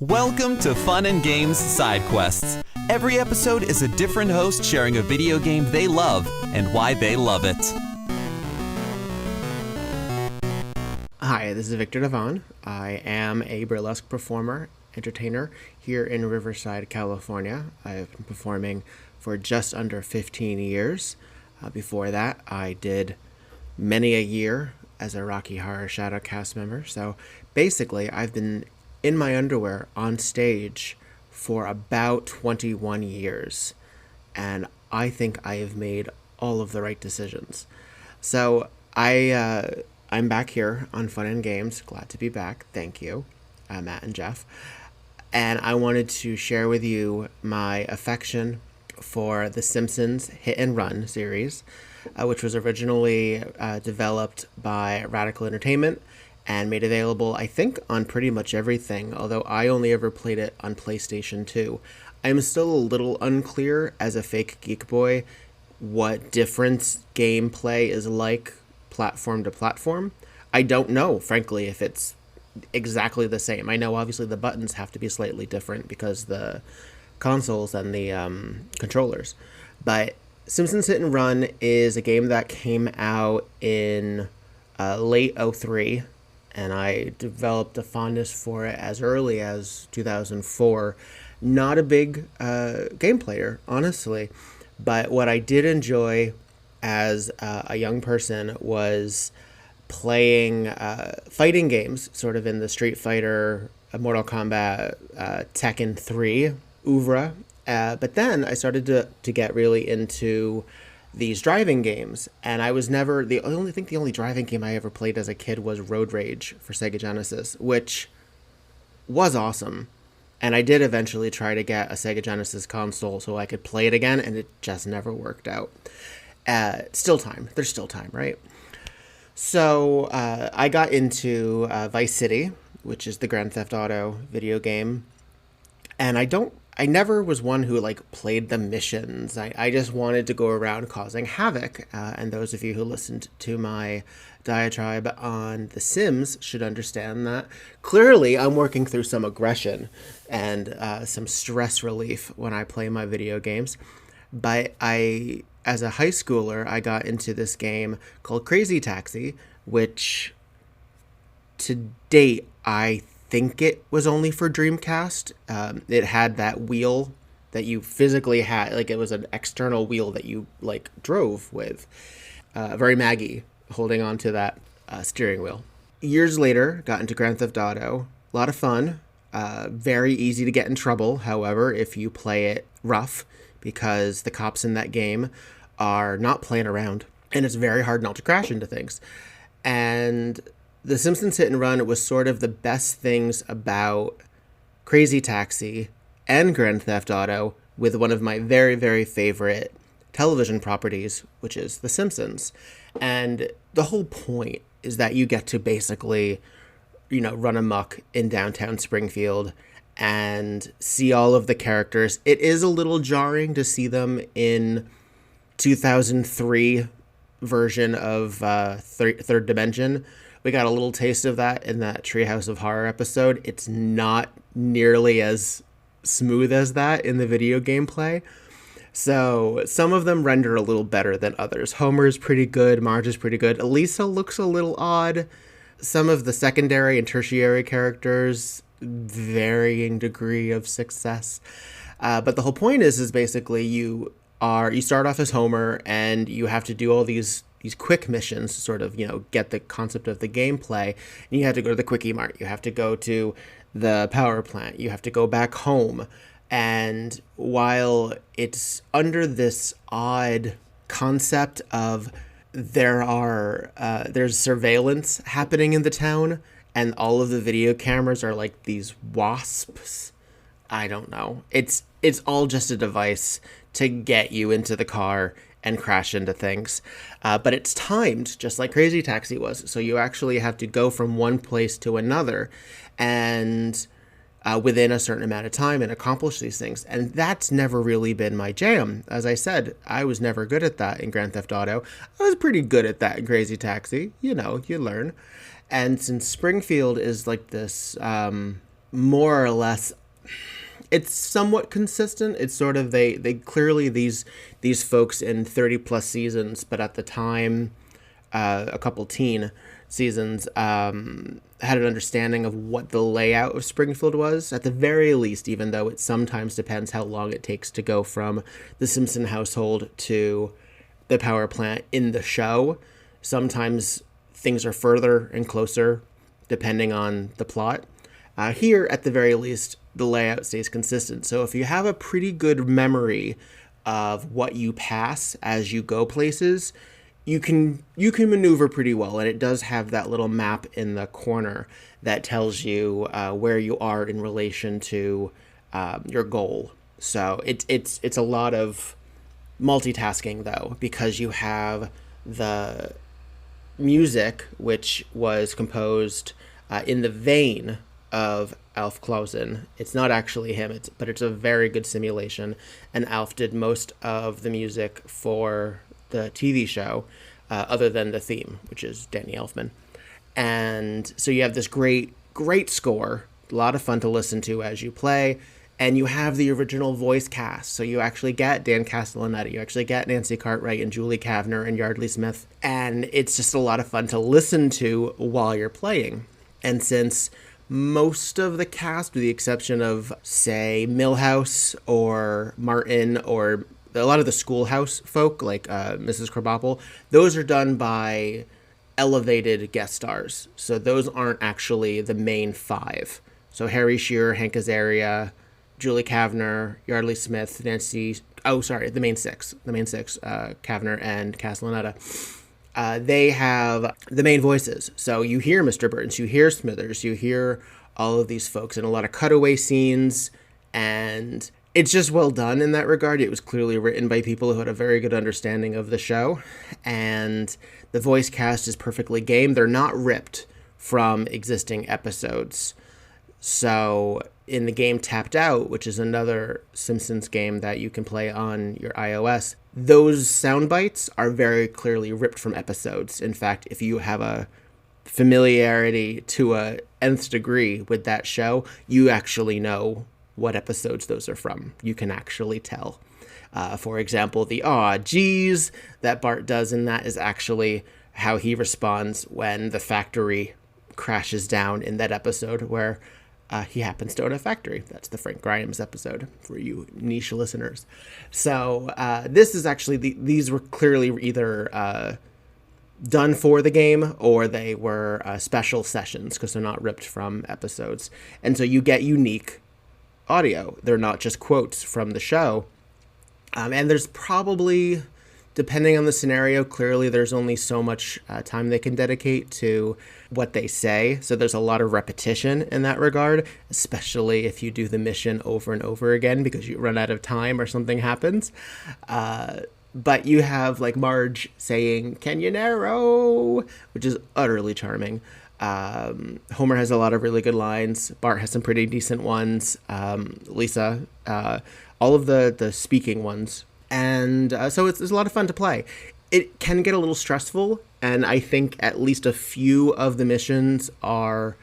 Welcome to Fun and Games Side Quests. Every episode is a different host sharing a video game they love and why they love it. Hi, this is Viktor Devonne. I am a burlesque performer, entertainer here in Riverside, California. I've been performing for just under 15 years. Before that, I did many a year as a Rocky Horror Shadow cast member. So basically, I've been in my underwear on stage for about 21 years. And I think I have made all of the right decisions. So I'm back here on Fun and Games. Glad to be back. Thank you, Matt and Jeff. And I wanted to share with you my affection for the Simpsons Hit and Run series, which was originally developed by Radical Entertainment and made available, I think, on pretty much everything, although I only ever played it on PlayStation 2. I'm still a little unclear, as a fake geek boy, what different gameplay is like platform to platform. I don't know, frankly, if it's exactly the same. I know, obviously, the buttons have to be slightly different because the consoles and the controllers. But Simpsons Hit and Run is a game that came out in late 03, and I developed a fondness for it as early as 2004. Not a big game player, honestly, but what I did enjoy as a young person was playing fighting games, sort of in the Street Fighter, Mortal Kombat, Tekken 3 oeuvre. But then I started to get really into these driving games, and I was never the only driving game I ever played as a kid was Road Rage for Sega Genesis, which was awesome. And I did eventually try to get a Sega Genesis console so I could play it again, and it just never worked out. Still time. There's still time, right? So I got into Vice City, which is the Grand Theft Auto video game, and I never was one who played the missions. I just wanted to go around causing havoc. And those of you who listened to my diatribe on The Sims should understand that clearly I'm working through some aggression and some stress relief when I play my video games. But as a high schooler, I got into this game called Crazy Taxi, which to date, I think it was only for Dreamcast. It had that wheel that you physically had, it was an external wheel that you drove with. Very Maggie holding on to that steering wheel. Years later, got into Grand Theft Auto. A lot of fun. Very easy to get in trouble, however, if you play it rough, because the cops in that game are not playing around, and it's very hard not to crash into things. And The Simpsons Hit and Run was sort of the best things about Crazy Taxi and Grand Theft Auto, with one of my very, very favorite television properties, which is The Simpsons. And the whole point is that you get to basically, run amok in downtown Springfield and see all of the characters. It is a little jarring to see them in 2003 version of Third Dimension. We got a little taste of that in that Treehouse of Horror episode. It's not nearly as smooth as that in the video gameplay. So some of them render a little better than others. Homer's pretty good. Marge is pretty good. Elisa looks a little odd. Some of the secondary and tertiary characters, varying degree of success. But the whole point is basically you start off as Homer, and you have to do all these quick missions to sort of, get the concept of the gameplay. And you have to go to the Quickie Mart. You have to go to the power plant. You have to go back home. And while it's under this odd concept of there's surveillance happening in the town, and all of the video cameras are like these wasps, I don't know. It's all just a device to get you into the car and crash into things. But it's timed, just like Crazy Taxi was. So you actually have to go from one place to another and within a certain amount of time and accomplish these things. And that's never really been my jam. As I said, I was never good at that in Grand Theft Auto. I was pretty good at that in Crazy Taxi. You learn. And since Springfield is like this more or less, it's somewhat consistent. It's sort of they clearly these folks in 30 plus seasons, but at the time, a couple teen seasons, had an understanding of what the layout of Springfield was, at the very least, even though it sometimes depends how long it takes to go from the Simpson household to the power plant in the show. Sometimes things are further and closer depending on the plot. Here, at the very least, the layout stays consistent. So if you have a pretty good memory of what you pass as you go places, you can maneuver pretty well. And it does have that little map in the corner that tells you where you are in relation to your goal. So it's a lot of multitasking, though, because you have the music, which was composed in the vein of Alf Clausen. It's not actually him, but it's a very good simulation, and Alf did most of the music for the TV show, other than the theme, which is Danny Elfman. And so you have this great score, a lot of fun to listen to as you play, and you have the original voice cast. So you actually get Dan Castellaneta, you actually get Nancy Cartwright and Julie Kavner and Yardley Smith, and it's just a lot of fun to listen to while you're playing. And since most of the cast, with the exception of, say, Milhouse or Martin or a lot of the Schoolhouse folk, like Mrs. Krabappel, those are done by elevated guest stars. So those aren't actually the main five. So Harry Shearer, Hank Azaria, Julie Kavner, Yardley Smith, the main six, Kavner and Castellaneta. They have the main voices. So you hear Mr. Burns, you hear Smithers, you hear all of these folks in a lot of cutaway scenes, and it's just well done in that regard. It was clearly written by people who had a very good understanding of the show, and the voice cast is perfectly game. They're not ripped from existing episodes. So in the game Tapped Out, which is another Simpsons game that you can play on your iOS, those sound bites are very clearly ripped from episodes. In fact, if you have a familiarity to a nth degree with that show, you actually know what episodes those are from. You can actually tell. For example, the "aw, geez" that Bart does in that is actually how he responds when the factory crashes down in that episode where he happens to own a factory. That's the Frank Grimes episode for you niche listeners. So this is actually, these were clearly either done for the game or they were special sessions because they're not ripped from episodes. And so you get unique audio. They're not just quotes from the show. And there's probably, depending on the scenario, clearly there's only so much time they can dedicate to what they say. So there's a lot of repetition in that regard, especially if you do the mission over and over again because you run out of time or something happens. But you have like Marge saying, "Can you narrow?" which is utterly charming. Homer has a lot of really good lines. Bart has some pretty decent ones. Lisa, all of the speaking ones. And so there's a lot of fun to play. It can get a little stressful, and I think at least a few of the missions are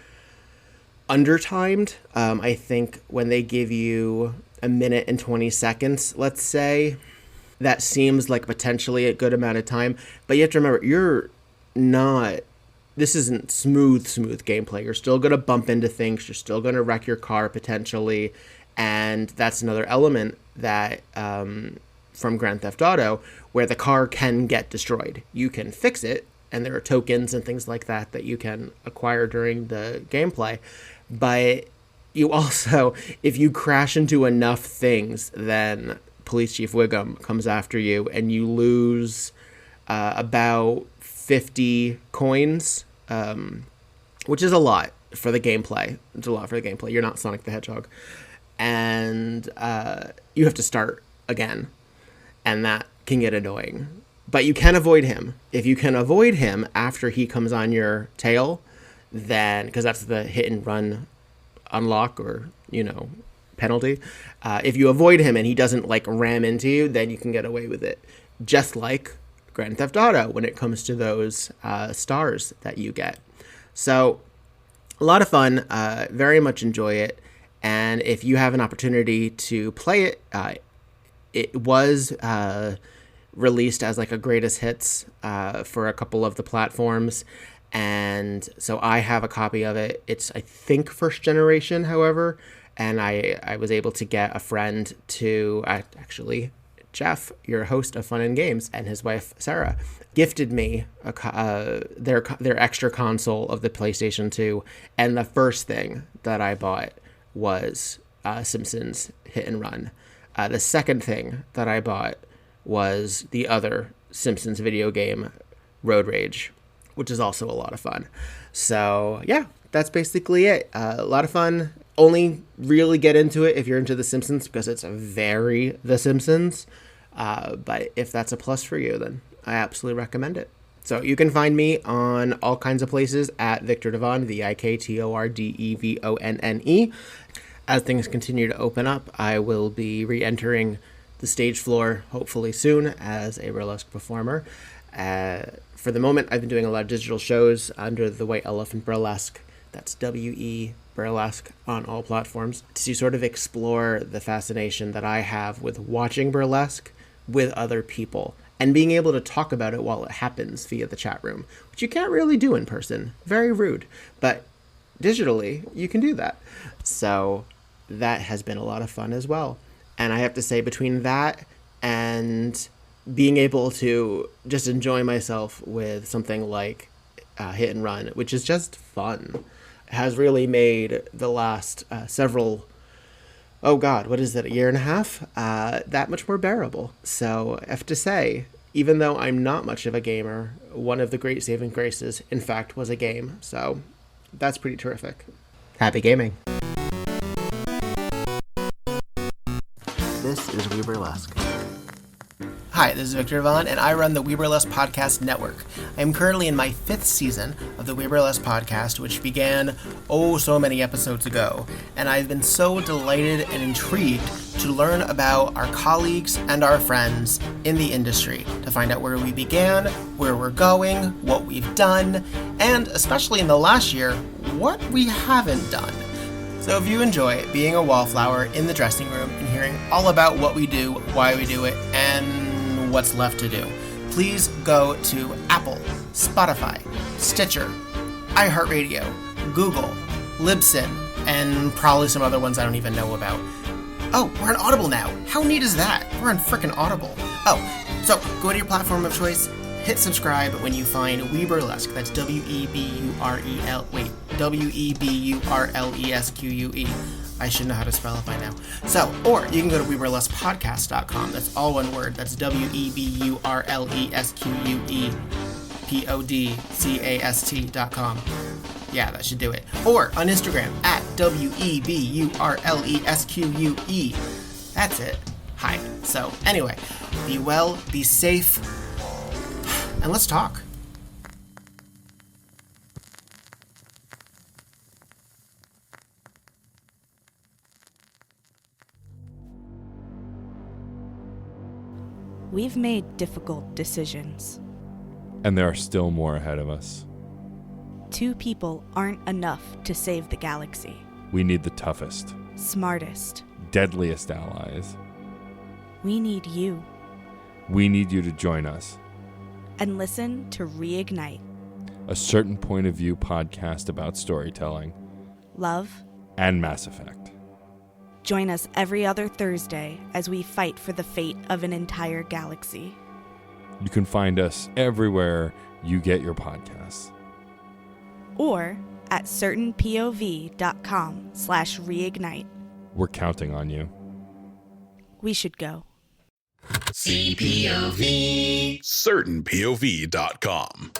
undertimed. I think when they give you a minute and 20 seconds, let's say, that seems like potentially a good amount of time. But you have to remember, this isn't smooth gameplay. You're still going to bump into things. You're still going to wreck your car potentially. And that's another element that from Grand Theft Auto, where the car can get destroyed. You can fix it, and there are tokens and things like that you can acquire during the gameplay. But you also, if you crash into enough things, then Police Chief Wiggum comes after you, and you lose about 50 coins, which is a lot for the gameplay. It's a lot for the gameplay. You're not Sonic the Hedgehog. And you have to start again. And that can get annoying. But you can avoid him. If you can avoid him after he comes on your tail, then, because that's the hit and run unlock or, penalty. If you avoid him and he doesn't ram into you, then you can get away with it. Just like Grand Theft Auto when it comes to those stars that you get. So A lot of fun. Very much enjoy it. And if you have an opportunity to play it, it was released as like a greatest hits for a couple of the platforms. And so I have a copy of it. It's, I think, first generation, however. And I was able to get a friend to actually Jeff, your host of Fun and Games, and his wife Sarah gifted me their extra console of the PlayStation 2, and the first thing that I bought was Simpsons Hit and Run. The second thing that I bought was the other Simpsons video game, Road Rage, which is also a lot of fun. So yeah, that's basically it. A lot of fun. Only really get into it if you're into The Simpsons, because it's very The Simpsons. But if that's a plus for you, then I absolutely recommend it. So you can find me on all kinds of places at Viktor Devonne, VIKTORDEVONNE. As things continue to open up, I will be re-entering the stage floor hopefully soon as a burlesque performer. For the moment, I've been doing a lot of digital shows under the White Elephant Burlesque. That's WE Burlesque on all platforms, to sort of explore the fascination that I have with watching burlesque with other people and being able to talk about it while it happens via the chat room, which you can't really do in person. Very rude. But digitally, you can do that. So that has been a lot of fun as well. And I have to say, between that and being able to just enjoy myself with something like Hit and Run, which is just fun, has really made the last several, oh God, what is it, a year and a half, that much more bearable. So I have to say, even though I'm not much of a gamer, one of the great saving graces, in fact, was a game. So that's pretty terrific. Happy gaming. This is We Burlesque. Hi, this is Viktor Devonne, and I run the We Burlesque Podcast Network. I am currently in my 5th season of the We Burlesque Podcast, which began, so many episodes ago, and I've been so delighted and intrigued to learn about our colleagues and our friends in the industry, to find out where we began, where we're going, what we've done, and especially in the last year, what we haven't done. So if you enjoy being a wallflower in the dressing room and hearing all about what we do, why we do it, and what's left to do, please go to Apple, Spotify, Stitcher, iHeartRadio, Google, Libsyn, and probably some other ones I don't even know about. Oh, we're on Audible now. How neat is that? We're on frickin' Audible. So go to your platform of choice, hit subscribe when you find We Burlesque. That's WEBURLESQUE. I should know how to spell it by now. So, or you can go to WeBurlesquePodcast.com. That's all one word. That's WEBURLESQUEPODCAST.com. Yeah, that should do it. Or on Instagram at WEBURLESQUE. That's it. Hi. So, anyway, be well, be safe, and let's talk. We've made difficult decisions. And there are still more ahead of us. 2 people aren't enough to save the galaxy. We need the toughest, Smartest. deadliest allies. We need you. We need you to join us. And listen to Reignite. A certain point of view podcast about storytelling. Love. And Mass Effect. Join us every other Thursday as we fight for the fate of an entire galaxy. You can find us everywhere you get your podcasts. Or at certainpov.com/reignite. We're counting on you. We should go. CPOV. CertainPOV.com.